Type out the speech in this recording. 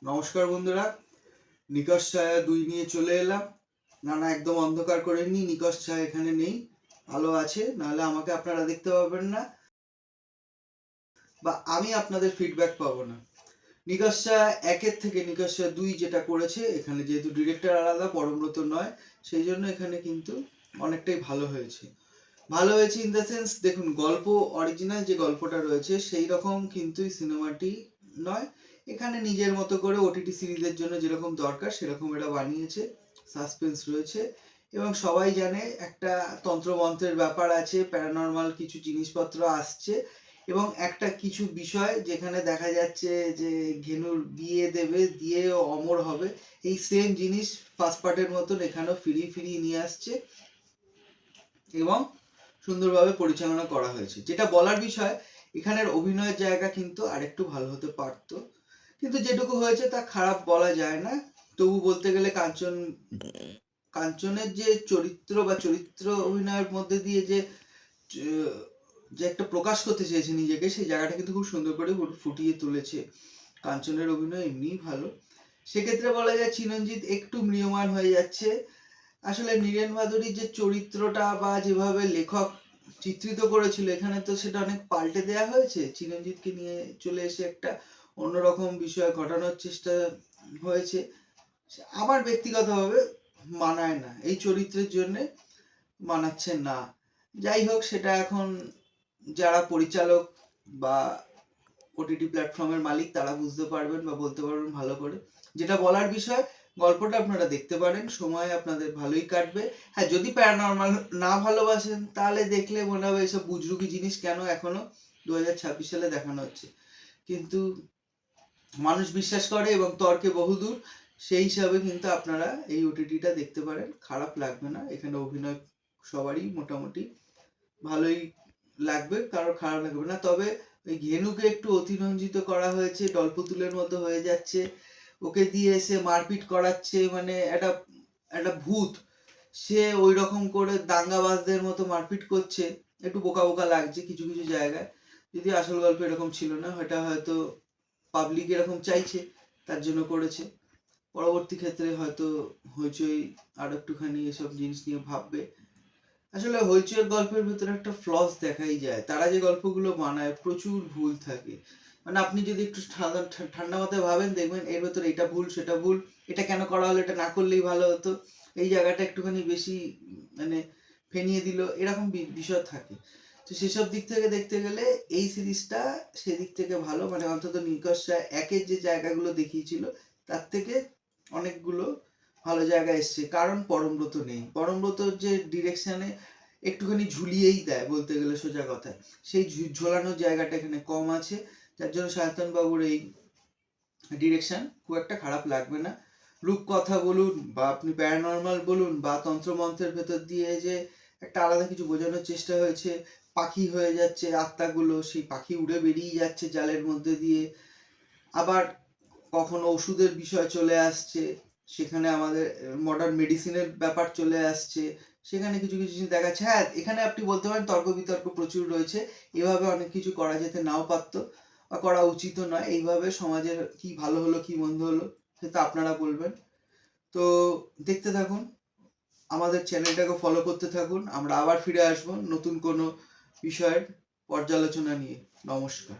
নমস্কার বন্ধুরা, নিকশ ছায়া 2 নিয়ে চলে এলাম। না একদম অন্ধকার করে নি, নিকশ ছায়া এখানে নেই, আলো আছে, নাহলে আমাকে আপনারা দেখতে পাবেন না বা আমি আপনাদের ফিডব্যাক পাবো না। নিকশ ছায়া 1-এর থেকে নিকশ ছায়া 2 যেটা করেছে, এখানে যেহেতু ডিরেক্টর আলাদা, পরমব্রত নয়, সেই জন্য এখানে কিন্তু অনেকটাই ভালো হয়েছে। ভালো হয়েছে ইন দ্য সেন্স, দেখুন গল্প অরিজিনাল যে গল্পটা রয়েছে সেই রকম কিন্তু সিনেমাটি নয়। এখানে নিজের মতো করে ওটিটি সিরিজের জন্য যেরকম দরকার সেরকম এরা বানিয়েছে। সাসপেন্স রয়েছে এবং সবাই জানে একটা তন্ত্রমন্ত্রের ব্যাপার আছে, প্যারানর্মাল কিছু জিনিসপত্র আসছে এবং একটা কিছু বিষয় যেখানে দেখা যাচ্ছে যে ঘেনুর বিয়ে দেবে, দিয়ে অমর হবে, এই সেম জিনিস ফার্স্ট পার্টের মতন এখানেও ফিরিয়ে নিয়ে আসছে এবং সুন্দরভাবে পরিচালনা করা হয়েছে। যেটা বলার বিষয়, এখানের অভিনয়ের জায়গা কিন্তু আরেকটু ভালো হতে পারতো, কিন্তু যেটুকু হয়েছে তা খারাপ বলা যায় না। তবু বলতে গেলে কাঞ্চনের যে চরিত্র বা চরিত্র অভিনয়ের মধ্যে দিয়ে যে যে একটা প্রকাশ করতে চেয়েছে নিজেকে, সেই জায়গাটা কিন্তু খুব সুন্দর করে ফুটিয়ে তুলেছে। কাঞ্চনের অভিনয় এমনিই ভালো। সেক্ষেত্রে বলা যায় চিরঞ্জিত একটু ম্রিয়মাণ হয়ে যাচ্ছে। আসলে নীরেন ভাদুড়ির যে চরিত্রটা বা যেভাবে লেখক চিত্রিত করেছিল, এখানে তো সেটা অনেক পাল্টে দেয়া হয়েছে। চিরঞ্জিতকে নিয়ে চলে এসে একটা অন্যরকম বিষয় ঘটানোর চেষ্টা হয়েছে। আমার ব্যক্তিগতভাবে মানায় না, এই চরিত্রের জন্য মানাচ্ছে না। যাই হোক, সেটা এখন যারা পরিচালক বা ওটিটি প্ল্যাটফর্মের মালিক তারা বুঝতে পারবেন বা বলতে পারবেন ভালো করে। যেটা বলার বিষয়, গল্পটা আপনারা দেখতে পারেন, সময় আপনাদের ভালোই কাটবে। হ্যাঁ, যদি প্যারানর্মাল না ভালোবাসেন তাহলে দেখলে মনে হবে এসব বুজরুকি জিনিস কেন এখনো 2026 সালে দেখানো হচ্ছে। কিন্তু মানুষ বিশ্বাস করে এবং তর্কে বহুদূর, সেই হিসাবে কিন্তু আপনারা এই ওটিটিটা দেখতে পারেন, খারাপ লাগবে না। এখানে অভিনয় সবারই মোটামুটি ভালোই লাগবে, কারোর খারাপ লাগবে না। তবে ওই ঘেনুকে একটু অতিরঞ্জিত করা হয়েছে, ডলপুতুলের মতো হয়ে যাচ্ছে, ওকে দিয়ে এসে মারপিট করাচ্ছে, মানে একটা একটা ভূত, সে ওই রকম করে দাঙ্গাবাজদের মতো মারপিট করছে, একটু বোকা বোকা লাগছে কিছু কিছু জায়গায়। যদি আসল গল্প এরকম ছিল না, এটা হয়তো পাবলিক এরকম চাইছে তার জন্য করেছে। পরবর্তী ক্ষেত্রে হয়তো হইচই আর একটুখানি এসব জিনিস নিয়ে ভাববে। আসলে হইচইয়ের গল্পের ভিতরে একটা ফ্লস দেখাই যায়, তারা যে গল্পগুলো বানায় প্রচুর ভুল থাকে। মানে আপনি যদি একটু ঠান্ডা মাথায় ভাবেন, দেখবেন এর ভেতরে এটা ভুল সেটা ভুল, এটা কেন করা হলো, এটা না করলেই ভালো হতো, এই জায়গাটা একটুখানি বেশি মানে ফেনিয়ে দিল, এরকম বিষয় থাকে। তো সেসব দিক থেকে দেখতে গেলে এই সিরিজটা সেদিক থেকে ভালো, মানে অন্তত নিকশ 1-এর যে জায়গাগুলো দেখিয়েছিল তার থেকে অনেকগুলো ভালো জায়গা এসছে। কারণ পরমব্রত নেই, পরমব্রতর যে ডিরেকশনে একটুখানি ঝুলিয়েই দেয় বলতে গেলে সোজা কথা, সেই ঝোলানোর জায়গাটা এখানে কম আছে, যার জন্য সায়ন্তন বাবুর এই ডিরেকশন খুব একটা খারাপ লাগবে না। রূপকথা বলুন বা আপনি প্যারানর্মাল বলুন বা তন্ত্রমন্ত্রের ভেতর দিয়ে যে একটা আলাদা কিছু বোঝানোর চেষ্টা হয়েছে, পাখি হয়ে যাচ্ছে আত্মাগুলো, সেই পাখি উড়ে বেরিয়ে যাচ্ছে জালের মধ্যে দিয়ে, আবার কখনো ওষুধের বিষয় চলে আসছে, সেখানে আমাদের মডার্ন মেডিসিনের ব্যাপার চলে আসছে, সেখানে কিছু কিছু জিনিস দেখাচ্ছে। হ্যাঁ, এখানে আপনি বলতে পারেন তর্ক বিতর্ক প্রচুর রয়েছে, এভাবে অনেক কিছু করা যেতে নাও পারতো বা করা উচিতও নয়। এইভাবে সমাজের কি ভালো হলো কি মন্দ হলো সেটা আপনারা বলবেন। তো দেখতে থাকুন, আমাদের চ্যানেলটাকে ফলো করতে থাকুন, আমরা আবার ফিরে আসবো নতুন কোনো বিষয়ের পর্যালোচনা নিয়ে। নমস্কার।